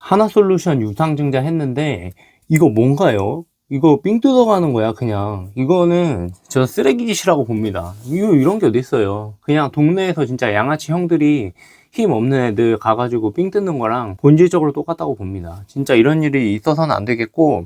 하나솔루션 유상증자 했는데 이거 뭔가요? 이거 삥 뜯어가는 거야 그냥. 이거는 저 쓰레기짓이라고 봅니다. 이런 게 어디 있어요. 그냥 동네에서 진짜 양아치 형들이 힘 없는 애들 가가지고 삥 뜯는 거랑 본질적으로 똑같다고 봅니다. 진짜 이런 일이 있어서는 안 되겠고,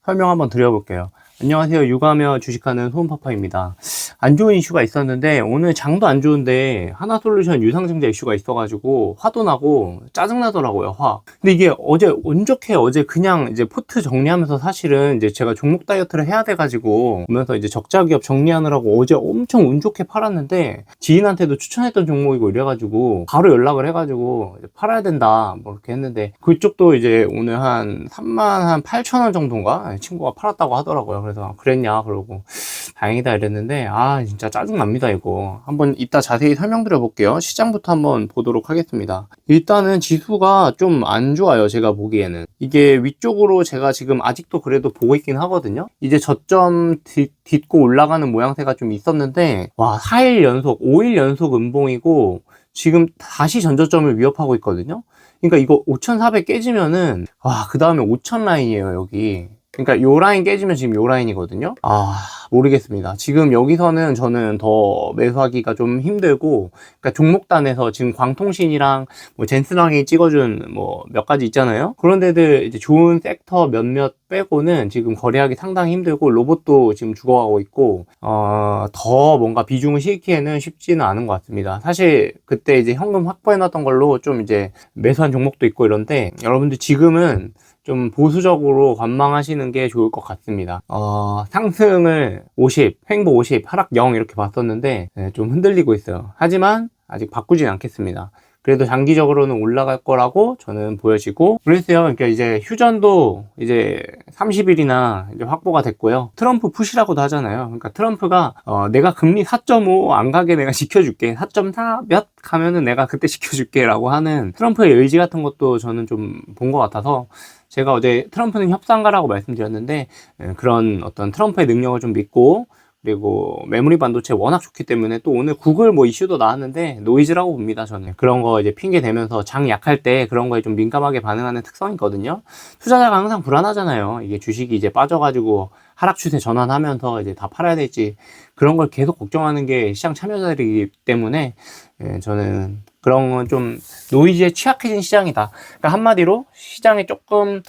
설명 한번 드려볼게요. 안녕하세요. 육아하며 주식하는 소은파파입니다. 안 좋은 이슈가 있었는데 오늘 장도 안 좋은데 하나솔루션 유상증자 이슈가 있어가지고 화도 나고 짜증나더라고요. 근데 이게 어제 운 좋게 어제 그냥 이제 포트 정리하면서 사실은 이제 제가 종목 다이어트를 해야 돼가지고 보면서 이제 적자 기업 정리하느라고 어제 엄청 운 좋게 팔았는데, 지인한테도 추천했던 종목이고 이래가지고 바로 연락을 해가지고 이제 팔아야 된다 뭐 이렇게 했는데, 그쪽도 이제 오늘 한 38,000원 정도인가 친구가 팔았다고 하더라고요. 그래서 그랬냐 그러고 다행이다 이랬는데, 진짜 짜증납니다. 이거 한번 이따 자세히 설명드려 볼게요. 시장부터 한번 보도록 하겠습니다. 일단은 지수가 좀 안 좋아요. 제가 보기에는 이게 위쪽으로 제가 지금 아직도 그래도 보고 있긴 하거든요. 이제 저점 딛고 올라가는 모양새가 좀 있었는데, 와 4일 연속 5일 연속 음봉이고 지금 다시 전저점을 위협하고 있거든요. 그러니까 이거 5,400 깨지면은 그 다음에 5,000 라인이에요 여기. 그러니까 요 라인 깨지면 지금 요 라인이거든요. 모르겠습니다. 지금 여기서는 저는 더 매수하기가 좀 힘들고, 그러니까 종목단에서 지금 광통신이랑 뭐 젠스랑이 찍어준 뭐 몇 가지 있잖아요. 그런 데들 이제 좋은 섹터 몇몇 빼고는 지금 거래하기 상당히 힘들고, 로봇도 지금 죽어가고 있고, 더 뭔가 비중을 실기에는 쉽지는 않은 것 같습니다. 사실 그때 이제 현금 확보해놨던 걸로 좀 이제 매수한 종목도 있고 이런데, 여러분들 지금은 좀 보수적으로 관망하시는 게 좋을 것 같습니다. 상승을 50, 횡보 50, 하락 0 이렇게 봤었는데 좀 흔들리고 있어요. 하지만 아직 바꾸진 않겠습니다. 그래도 장기적으로는 올라갈 거라고 저는 보여지고 그랬어요. 그러니까 이제 휴전도 이제 30일이나 이제 확보가 됐고요. 트럼프 푸시라고도 하잖아요. 그러니까 트럼프가 내가 금리 4.5 안 가게 내가 지켜줄게, 4.4 몇 가면은 내가 그때 지켜줄게 라고 하는 트럼프의 의지 같은 것도 저는 좀 본 것 같아서, 제가 어제 트럼프는 협상가라고 말씀드렸는데 그런 어떤 트럼프의 능력을 좀 믿고, 그리고 메모리 반도체 워낙 좋기 때문에, 또 오늘 구글 뭐 이슈도 나왔는데 노이즈라고 봅니다. 저는 그런 거 이제 핑계 대면서 장 약할 때 그런 거에 좀 민감하게 반응하는 특성이 있거든요. 투자자가 항상 불안하잖아요. 이게 주식이 이제 빠져가지고 하락 추세 전환하면서 이제 다 팔아야 될지, 그런 걸 계속 걱정하는 게 시장 참여자들이기 때문에 저는 그런 건 좀 노이즈에 취약해진 시장이다. 그러니까 한마디로 시장에 조금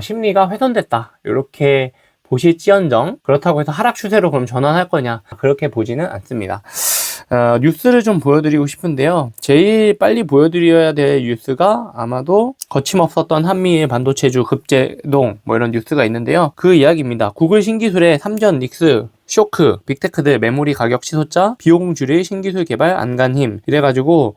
심리가 훼손됐다 이렇게 보실지언정, 그렇다고 해서 하락 추세로 그럼 전환할 거냐, 그렇게 보지는 않습니다. 뉴스를 좀 보여드리고 싶은데요. 제일 빨리 보여드려야 될 뉴스가 아마도 거침없었던 한미의 반도체주 급제동 뭐 이런 뉴스가 있는데요. 그 이야기입니다. 구글 신기술의 삼전, 닉스, 쇼크, 빅테크들 메모리 가격 치솟자 비용 줄일 신기술 개발 안간 힘 이래가지고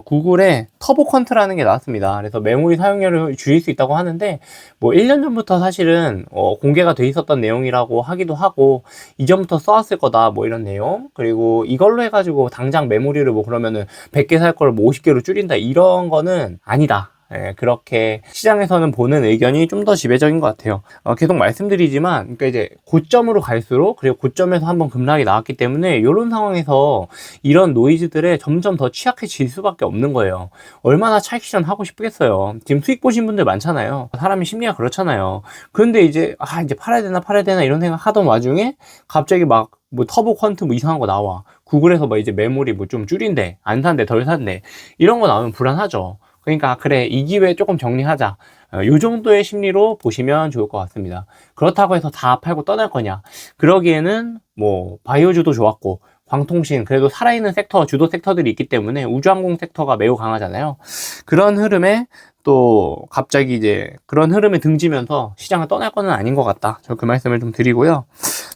구글의 터보 퀀트라는 게 나왔습니다. 그래서 메모리 사용량을 줄일 수 있다고 하는데, 뭐 1년 전부터 사실은 공개가 돼 있었던 내용이라고 하기도 하고, 이전부터 써왔을 거다 뭐 이런 내용, 그리고 이걸로 해가지고 당장 메모리를 뭐 그러면은 100개 살 걸 뭐 50개로 줄인다 이런 거는 아니다. 그렇게 시장에서는 보는 의견이 좀 더 지배적인 것 같아요. 계속 말씀드리지만, 그러니까 이제 고점으로 갈수록, 그리고 고점에서 한번 급락이 나왔기 때문에 이런 상황에서 이런 노이즈들에 점점 더 취약해질 수밖에 없는 거예요. 얼마나 차익실현 하고 싶겠어요. 지금 수익 보신 분들 많잖아요. 사람이 심리가 그렇잖아요. 그런데 이제 이제 팔아야 되나 이런 생각 하던 와중에 갑자기 막 뭐 터보 퀀트 뭐 이상한 거 나와. 구글에서 뭐 이제 메모리 뭐 좀 줄인대, 안 산대, 덜 산대, 이런 거 나오면 불안하죠. 그러니까 그래, 이 기회에 조금 정리하자, 요 정도의 심리로 보시면 좋을 것 같습니다. 그렇다고 해서 다 팔고 떠날 거냐, 그러기에는 뭐 바이오주도 좋았고, 광통신 그래도 살아있는 섹터, 주도 섹터들이 있기 때문에 우주항공 섹터가 매우 강하잖아요. 그런 흐름에 또 갑자기 이제 그런 흐름에 등지면서 시장을 떠날 거는 아닌 것 같다, 저 그 말씀을 좀 드리고요.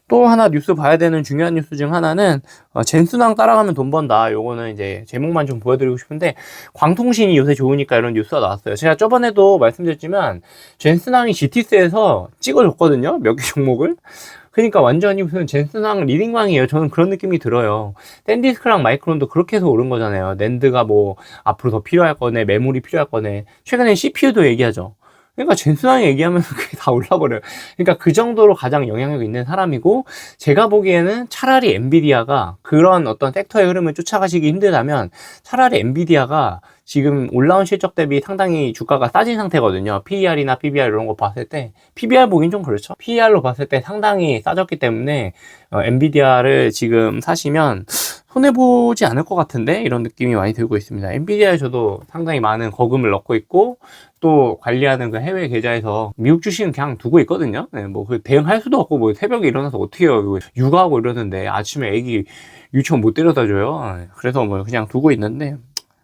또 하나 뉴스 봐야 되는 중요한 뉴스 중 하나는 젠순항 따라가면 돈 번다. 요거는 이제 제목만 좀 보여드리고 싶은데, 광통신이 요새 좋으니까 이런 뉴스가 나왔어요. 제가 저번에도 말씀드렸지만 젠순항이 GTS에서 찍어줬거든요, 몇 개 종목을. 그러니까 완전히 무슨 젠슨왕 리딩왕이에요. 저는 그런 느낌이 들어요. 샌디스크랑 마이크론도 그렇게 해서 오른 거잖아요. 낸드가 뭐 앞으로 더 필요할 거네, 메모리 필요할 거네. 최근에 CPU도 얘기하죠. 그러니까 젠슨왕 얘기하면 그게 다 올라버려요. 그러니까 그 정도로 가장 영향력 있는 사람이고, 제가 보기에는 차라리 엔비디아가 그런 어떤 섹터의 흐름을 쫓아가시기 힘들다면 차라리 엔비디아가 지금 올라온 실적 대비 상당히 주가가 싸진 상태거든요. PER이나 PBR 이런 거 봤을 때, PBR 보긴 좀 그렇죠. PER로 봤을 때 상당히 싸졌기 때문에 엔비디아를 지금 사시면 손해보지 않을 것 같은데, 이런 느낌이 많이 들고 있습니다. 엔비디아에 저도 상당히 많은 거금을 넣고 있고, 또 관리하는 그 해외 계좌에서 미국 주식은 그냥 두고 있거든요. 네, 뭐 그 대응할 수도 없고, 뭐 새벽에 일어나서 어떻게 해요? 육아하고 이러는데 아침에 애기 유치원 못 데려다 줘요. 그래서 뭐 그냥 두고 있는데,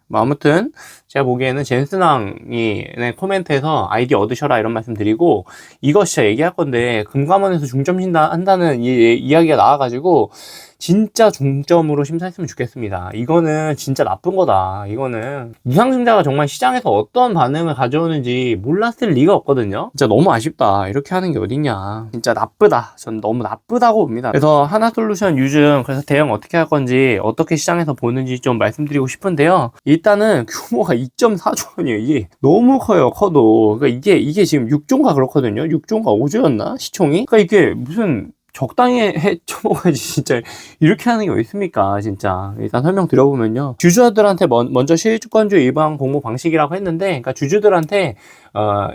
뭐 아무튼 제가 보기에는 젠슨왕이 코멘트에서 아이디 얻으셔라 이런 말씀 드리고, 이거 진짜 얘기할 건데 금감원에서 중점 한다는 이야기가 나와가지고 진짜 중점으로 심사했으면 좋겠습니다. 이거는 진짜 나쁜 거다. 이거는 유상증자가 정말 시장에서 어떤 반응을 가져오는지 몰랐을 리가 없거든요. 진짜 너무 아쉽다. 이렇게 하는 게 어딨냐. 진짜 나쁘다. 전 너무 나쁘다고 봅니다. 그래서 하나솔루션 유증, 그래서 대응 어떻게 할 건지, 어떻게 시장에서 보는지 좀 말씀드리고 싶은데요. 일단은 규모가 2.4조 원이에요. 이게 너무 커요. 커도. 그러니까 이게 지금 6조인가 그렇거든요. 6조인가 5조였나? 시총이? 그러니까 이게 무슨 적당히 해 쳐먹어야지. 진짜 이렇게 하는 게 어디 있습니까? 진짜 일단 설명 드려보면요, 주주들한테 먼저 실주권주 일반 공모 방식이라고 했는데, 그러니까 주주들한테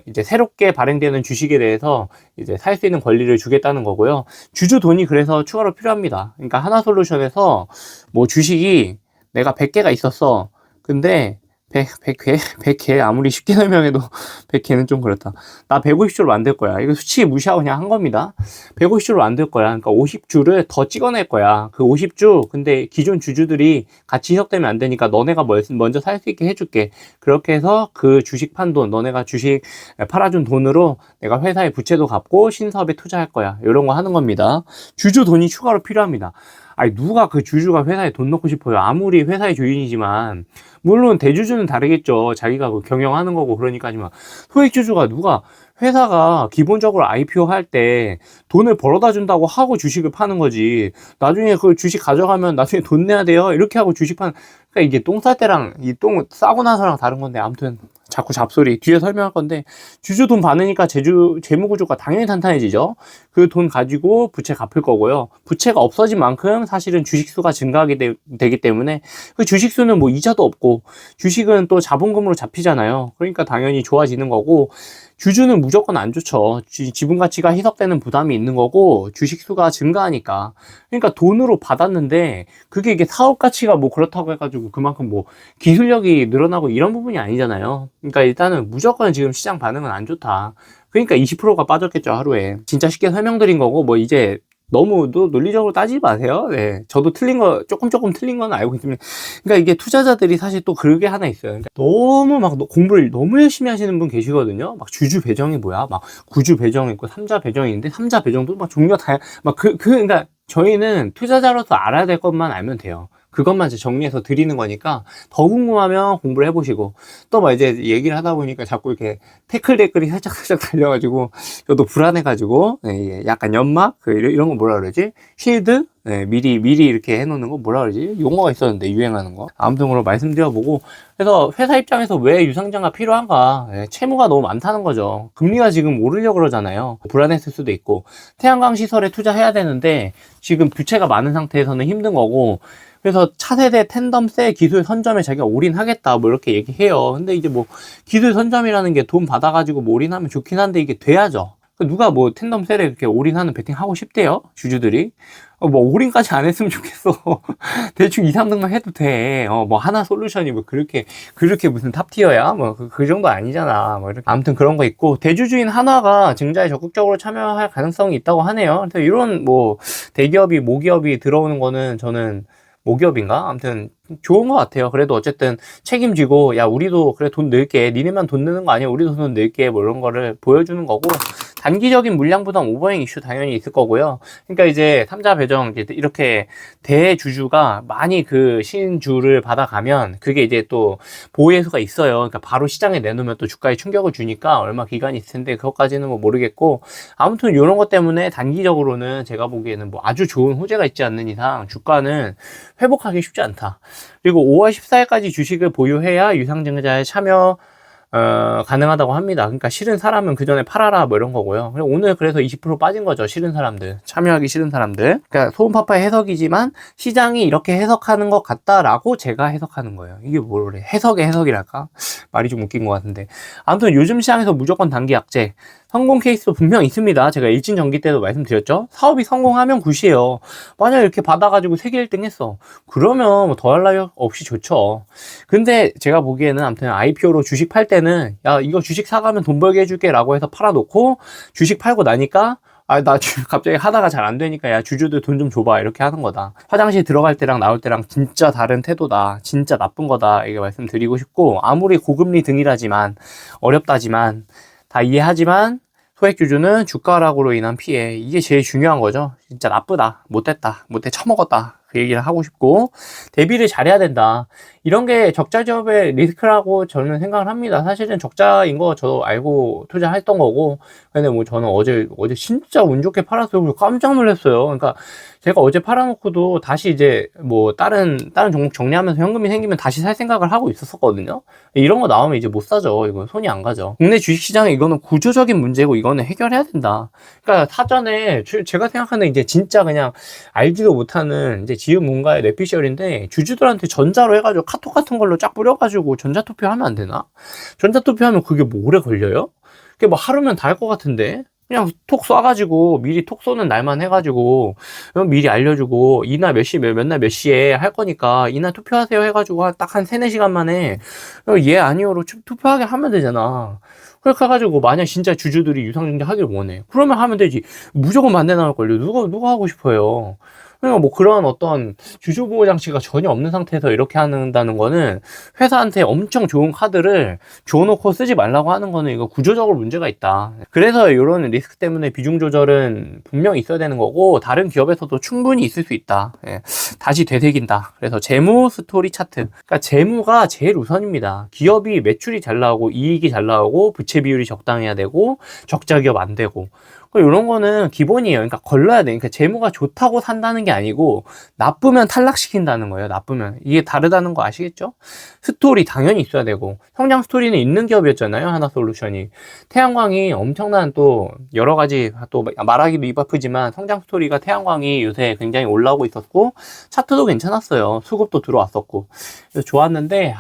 이제 새롭게 발행되는 주식에 대해서 이제 살 수 있는 권리를 주겠다는 거고요. 주주 돈이 그래서 추가로 필요합니다. 그러니까 하나솔루션에서 뭐 주식이 내가 100개가 있었어. 근데 100개 아무리 쉽게 설명해도 100개는 좀 그렇다. 나 150주로 만들 거야. 이거 수치 무시하고 그냥 한 겁니다. 150주로 만들 거야. 그러니까 50주를 더 찍어낼 거야. 그 50주, 근데 기존 주주들이 같이 희석되면 안 되니까 너네가 먼저 살 수 있게 해줄게. 그렇게 해서 그 주식 판 돈, 너네가 주식 팔아준 돈으로 내가 회사의 부채도 갚고 신사업에 투자할 거야. 이런 거 하는 겁니다. 주주 돈이 추가로 필요합니다. 아니, 누가 그 주주가 회사에 돈 넣고 싶어요? 아무리 회사의 주인이지만. 물론 대주주는 다르겠죠. 자기가 그 경영하는 거고 그러니까지만, 소액주주가 누가, 회사가 기본적으로 IPO 할 때 돈을 벌어다 준다고 하고 주식을 파는 거지, 나중에 그 주식 가져가면 나중에 돈 내야 돼요 이렇게 하고 주식 파는, 그러니까 이게 똥 쌀 때랑 이 똥 싸고 나서랑 다른 건데, 아무튼 자꾸 잡소리 뒤에 설명할 건데, 주주 돈 많으니까 재무 구조가 당연히 탄탄해지죠. 그 돈 가지고 부채 갚을 거고요. 부채가 없어진 만큼 사실은 주식 수가 증가하게 되기 때문에, 그 주식 수는 뭐 이자도 없고, 주식은 또 자본금으로 잡히잖아요. 그러니까 당연히 좋아지는 거고, 주주는 무조건 안 좋죠. 지분 가치가 희석되는 부담이 있는 거고, 주식 수가 증가하니까. 그러니까 돈으로 받았는데 그게 이게 사업 가치가 뭐 그렇다고 해가지고 그만큼 뭐 기술력이 늘어나고 이런 부분이 아니잖아요. 그러니까 일단은 무조건 지금 시장 반응은 안 좋다. 그러니까 20%가 빠졌겠죠, 하루에. 진짜 쉽게 설명드린 거고, 뭐 이제 너무 논리적으로 따지지 마세요. 네. 저도 틀린 거, 조금 틀린 건 알고 있습니다. 그러니까 이게 투자자들이 사실 또 그게 하나 있어요. 그러니까 너무 막 공부를 너무 열심히 하시는 분 계시거든요. 막 주주 배정이 뭐야? 막 구주 배정 있고, 삼자 배정이 있는데, 삼자 배정도 막 종류가 그러니까 저희는 투자자로서 알아야 될 것만 알면 돼요. 그것만 이제 정리해서 드리는 거니까, 더 궁금하면 공부를 해보시고, 또 뭐 이제 얘기를 하다 보니까 자꾸 이렇게 태클 댓글이 살짝 달려가지고 저도 불안해가지고, 네, 약간 연막 이런 거 뭐라 그러지? 쉴드? 네, 미리 이렇게 해놓는 거 뭐라 그러지? 용어가 있었는데, 유행하는 거. 아무튼 말씀드려보고, 그래서 회사 입장에서 왜 유상증자가 필요한가? 네, 채무가 너무 많다는 거죠. 금리가 지금 오르려고 그러잖아요. 불안했을 수도 있고, 태양광 시설에 투자해야 되는데 지금 부채가 많은 상태에서는 힘든 거고, 그래서 차세대 텐덤셀 기술 선점에 자기가 올인하겠다 뭐 이렇게 얘기해요. 근데 이제 뭐 기술 선점이라는 게 돈 받아가지고 뭐 올인하면 좋긴 한데, 이게 돼야죠. 누가 뭐 텐덤셀에 이렇게 올인하는 베팅 하고 싶대요, 주주들이. 뭐 올인까지 안 했으면 좋겠어. 대충 2, 3등만 해도 돼. 뭐 하나솔루션이 뭐 그렇게 무슨 탑티어야? 뭐 그 정도 아니잖아. 뭐 이렇게. 아무튼 그런 거 있고, 대주주인 한화가 증자에 적극적으로 참여할 가능성이 있다고 하네요. 그래서 이런 뭐 대기업이 모기업이 들어오는 거는 저는, 모기업인가? 아무튼 좋은 것 같아요. 그래도 어쨌든 책임지고, 야, 우리도 그래 돈 넣을게, 니네만 돈 넣는 거 아니야, 우리도 돈 넣을게, 뭐 이런 거를 보여주는 거고, 단기적인 물량 부담 오버행 이슈 당연히 있을 거고요. 그러니까 이제 삼자 배정 이렇게 대주주가 많이 그 신주를 받아가면 그게 이제 또 보호해수가 있어요. 그러니까 바로 시장에 내놓으면 또 주가에 충격을 주니까 얼마 기간이 있을 텐데, 그것까지는 뭐 모르겠고, 아무튼 이런 것 때문에 단기적으로는 제가 보기에는 뭐 아주 좋은 호재가 있지 않는 이상 주가는 회복하기 쉽지 않다. 그리고 5월 14일까지 주식을 보유해야 유상증자에 참여 가능하다고 합니다. 그러니까 싫은 사람은 그 전에 팔아라 뭐 이런 거고요. 오늘 그래서 20% 빠진 거죠. 싫은 사람들, 참여하기 싫은 사람들. 그러니까 소음파파의 해석이지만 시장이 이렇게 해석하는 것 같다라고 제가 해석하는 거예요. 이게 뭐래? 해석의 해석이랄까? 말이 좀 웃긴 것 같은데. 아무튼 요즘 시장에서 무조건 단기 약재 성공 케이스도 분명 있습니다. 제가 일진전기 때도 말씀드렸죠. 사업이 성공하면 굿이에요. 만약 이렇게 받아가지고 세계 1등 했어. 그러면 뭐 더할 나위 없이 좋죠. 근데 제가 보기에는 아무튼 IPO로 주식 팔 때는 야 이거 주식 사가면 돈 벌게 해줄게 라고 해서 팔아놓고 주식 팔고 나니까 나 갑자기 하다가 잘 안 되니까 야 주주들 돈 좀 줘봐 이렇게 하는 거다. 화장실 들어갈 때랑 나올 때랑 진짜 다른 태도다. 진짜 나쁜 거다. 이게 말씀드리고 싶고 아무리 고금리 등이라지만 어렵다지만 다 이해하지만 소액 주주는 주가 하락으로 인한 피해 이게 제일 중요한 거죠. 진짜 나쁘다, 못됐다, 못돼 처먹었다 그 얘기를 하고 싶고 대비를 잘해야 된다. 이런 게 적자 기업의 리스크라고 저는 생각을 합니다. 사실은 적자인 거 저도 알고 투자했던 거고 근데 뭐 저는 어제 진짜 운 좋게 팔았어요. 깜짝 놀랐어요. 그러니까 제가 어제 팔아놓고도 다시 이제 뭐 다른 종목 정리하면서 현금이 생기면 다시 살 생각을 하고 있었거든요. 이런 거 나오면 이제 못 사죠. 이거 손이 안 가죠. 국내 주식시장에 이거는 구조적인 문제고 이거는 해결해야 된다. 그러니까 사전에 제가 생각하는 이제 진짜 그냥 알지도 못하는 이제 지은 뭔가의 뇌피셜인데 주주들한테 전자로 해가지고 카톡 같은 걸로 쫙 뿌려가지고 전자투표하면 안 되나? 전자투표하면 그게 뭐 오래 걸려요? 그게 뭐 하루면 다 할 것 같은데? 그냥 톡 쏴가지고 미리 톡 쏘는 날만 해가지고 미리 알려주고 이날 몇 시 몇 날 몇 시에 할 거니까 이날 투표하세요 해가지고 딱 한 3-4시간 만에 예 아니요로 투표하게 하면 되잖아. 그렇게 해가지고 만약 진짜 주주들이 유상증자 하길 원해 그러면 하면 되지. 무조건 반대 나올걸요. 누가 하고 싶어요. 그러니까 뭐 그런 어떤 주주 보호 장치가 전혀 없는 상태에서 이렇게 한다는 거는 회사한테 엄청 좋은 카드를 줘놓고 쓰지 말라고 하는 거는 이거 구조적으로 문제가 있다. 그래서 이런 리스크 때문에 비중 조절은 분명히 있어야 되는 거고 다른 기업에서도 충분히 있을 수 있다. 예. 다시 되새긴다. 그래서 재무 스토리 차트. 그러니까 재무가 제일 우선입니다. 기업이 매출이 잘 나오고 이익이 잘 나오고 부채 비율이 적당해야 되고 적자 기업 안 되고 이런 거는 기본이에요. 그러니까 걸러야 돼. 그러니까 재무가 좋다고 산다는 게 아니고 나쁘면 탈락시킨다는 거예요. 나쁘면. 이게 다르다는 거 아시겠죠? 스토리 당연히 있어야 되고 성장 스토리는 있는 기업이었잖아요. 하나솔루션이. 태양광이 엄청난 또 여러 가지 또 말하기도 입 아프지만 성장 스토리가 태양광이 요새 굉장히 올라오고 있었고 차트도 괜찮았어요. 수급도 들어왔었고 그래서 좋았는데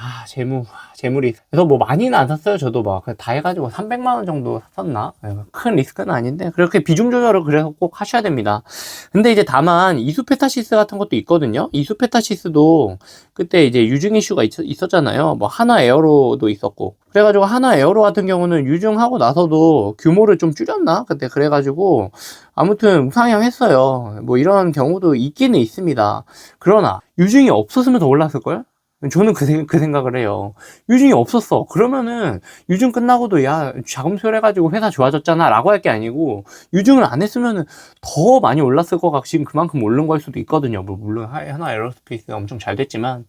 재물이 그래서 뭐 많이는 안 샀어요. 저도 막 다 해가지고 300만 원 정도 샀었나? 큰 리스크는 아닌데 그렇게 비중 조절을 그래서 꼭 하셔야 됩니다. 근데 이제 다만 이수페타시스 같은 것도 있거든요. 이수페타시스도 그때 이제 유증 이슈가 있었잖아요. 뭐 하나 에어로도 있었고 그래가지고 하나 에어로 같은 경우는 유증하고 나서도 규모를 좀 줄였나? 그때 그래가지고 아무튼 우상향했어요. 뭐 이런 경우도 있기는 있습니다. 그러나 유증이 없었으면 더 올랐을걸? 저는 그 생각을 해요. 유증이 없었어. 그러면은 유증 끝나고도 야 자금 수혈해가지고 회사 좋아졌잖아 라고 할 게 아니고 유증을 안 했으면은 더 많이 올랐을 것 같고 지금 그만큼 오른 걸 수도 있거든요. 뭐 물론 하나 에어로스페이스가 엄청 잘 됐지만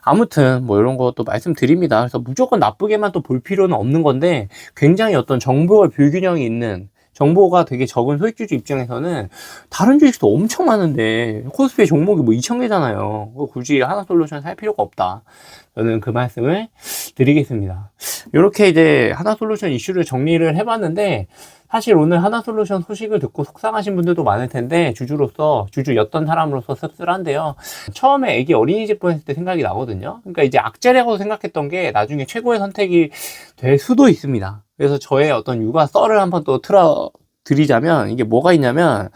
아무튼 뭐 이런 것도 말씀드립니다. 그래서 무조건 나쁘게만 또 볼 필요는 없는 건데 굉장히 어떤 정보와 불균형이 있는 정보가 되게 적은 소액주주 입장에서는 다른 주식도 엄청 많은데 코스피 종목이 뭐 2,000개잖아요. 굳이 하나솔루션 살 필요가 없다. 저는 그 말씀을 드리겠습니다. 이렇게 이제 하나솔루션 이슈를 정리를 해봤는데 사실 오늘 하나솔루션 소식을 듣고 속상하신 분들도 많을 텐데 주주였던 사람으로서 씁쓸한데요. 처음에 애기 어린이집 보냈을 때 생각이 나거든요. 그러니까 이제 악재라고 생각했던 게 나중에 최고의 선택이 될 수도 있습니다. 그래서 저의 어떤 육아 썰을 한번 또 틀어드리자면 이게 뭐가 있냐면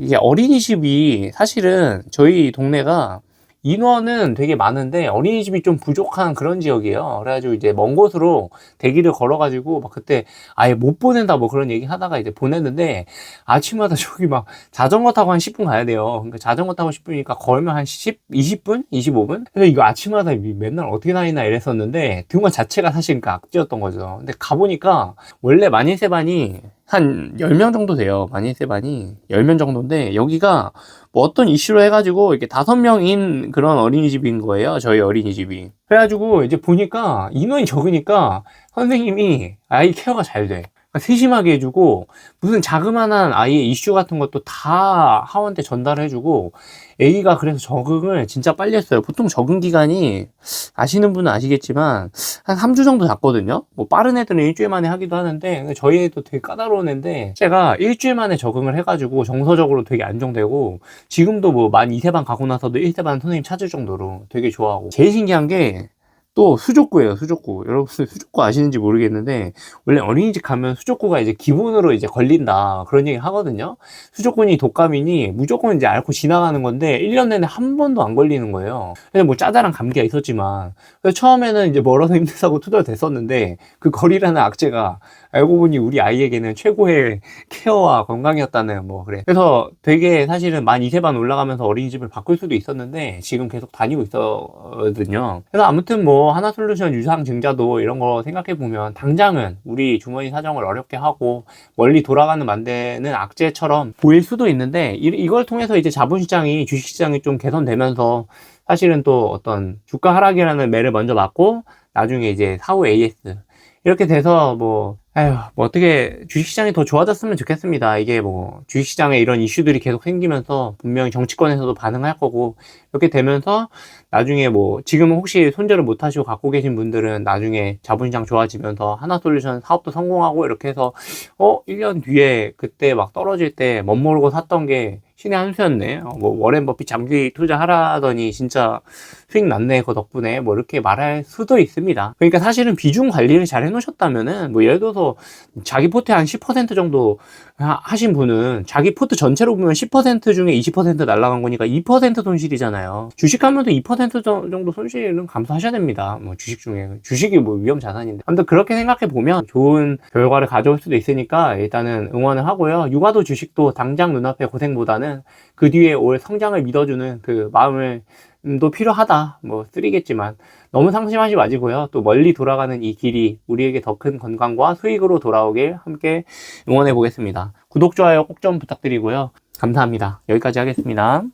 이게 어린이집이 사실은 저희 동네가 인원은 되게 많은데 어린이집이 좀 부족한 그런 지역이에요. 그래가지고 이제 먼 곳으로 대기를 걸어가지고 막 그때 아예 못 보낸다 뭐 그런 얘기 하다가 이제 보냈는데 아침마다 저기 막 자전거 타고 한 10분 가야 돼요. 그러니까 자전거 타고 10분이니까 걸면 한 20분? 25분? 그래서 이거 아침마다 맨날 어떻게 다니나 이랬었는데 등원 자체가 사실 그러니까 악재였던 거죠. 근데 가보니까 원래 만인세반이 한 10명 정도 돼요. 만인세반이 10명 정도인데 여기가 뭐 어떤 이슈로 해가지고 이렇게 5명인 그런 어린이집인 거예요. 저희 어린이집이. 그래가지고 이제 보니까 인원이 적으니까 선생님이 아이 케어가 잘 돼. 세심하게 해주고, 무슨 자그마한 아이의 이슈 같은 것도 다 하원한테 전달해주고, A가 그래서 적응을 진짜 빨리 했어요. 보통 적응 기간이 아시는 분은 아시겠지만 한 3주 정도 잡거든요. 뭐 빠른 애들은 일주일 만에 하기도 하는데 저희 애도 되게 까다로운 애인데 제가 일주일 만에 적응을 해가지고 정서적으로 되게 안정되고, 지금도 뭐 만 2세 반 가고 나서도 1세 반 선생님 찾을 정도로 되게 좋아하고, 제일 신기한 게 또 수족구예요. 수족구. 여러분들 수족구 아시는지 모르겠는데, 원래 어린이집 가면 수족구가 이제 기본으로 이제 걸린다 그런 얘기 하거든요. 수족구니 독감이니 무조건 이제 앓고 지나가는 건데 1년 내내 한 번도 안 걸리는 거예요. 그래서 뭐 짜잘한 감기가 있었지만, 그래서 처음에는 이제 멀어서 힘들다고 투덜댔었는데, 그 거리라는 악재가 알고 보니 우리 아이에게는 최고의 케어와 건강이었다는, 뭐 그래. 그래서 되게 사실은 만 2세 반 올라가면서 어린이집을 바꿀 수도 있었는데 지금 계속 다니고 있거든요. 그래서 아무튼 뭐 하나솔루션 유상 증자도 이런 거 생각해 보면 당장은 우리 주머니 사정을 어렵게 하고 멀리 돌아가는 만드는 악재처럼 보일 수도 있는데, 이걸 통해서 이제 자본시장이, 주식시장이 좀 개선되면서 사실은 또 어떤 주가 하락이라는 매를 먼저 맞고 나중에 이제 사후 AS 이렇게 돼서 뭐 어떻게 주식시장이 더 좋아졌으면 좋겠습니다. 이게 뭐 주식시장에 이런 이슈들이 계속 생기면서 분명히 정치권에서도 반응할 거고, 이렇게 되면서 나중에 뭐 지금은 혹시 손절을 못 하시고 갖고 계신 분들은 나중에 자본시장 좋아지면서 하나솔루션 사업도 성공하고 이렇게 해서 1년 뒤에 그때 막 떨어질 때 멋모르고 샀던 게 신의 한 수였네. 뭐 워렌 버핏 장기 투자하라더니 진짜 수익 났네 그 덕분에, 뭐 이렇게 말할 수도 있습니다. 그러니까 사실은 비중 관리를 잘 해놓으셨다면은, 뭐 예를 들어서 자기 포트에 한 10% 정도 하신 분은 자기 포트 전체로 보면 10% 중에 20% 날라간 거니까 2% 손실이잖아요. 주식하면서 2% 정도 손실은 감수하셔야 됩니다. 뭐 주식 중에, 주식이 뭐 위험 자산인데. 아무튼 그렇게 생각해 보면 좋은 결과를 가져올 수도 있으니까 일단은 응원을 하고요. 육아도 주식도 당장 눈앞의 고생보다는 그 뒤에 올 성장을 믿어주는 그 마음을 도 필요하다, 뭐 쓰리겠지만 너무 상심하지 마시고요. 또 멀리 돌아가는 이 길이 우리에게 더 큰 건강과 수익으로 돌아오길 함께 응원해 보겠습니다. 구독, 좋아요 꼭 좀 부탁드리고요. 감사합니다. 여기까지 하겠습니다.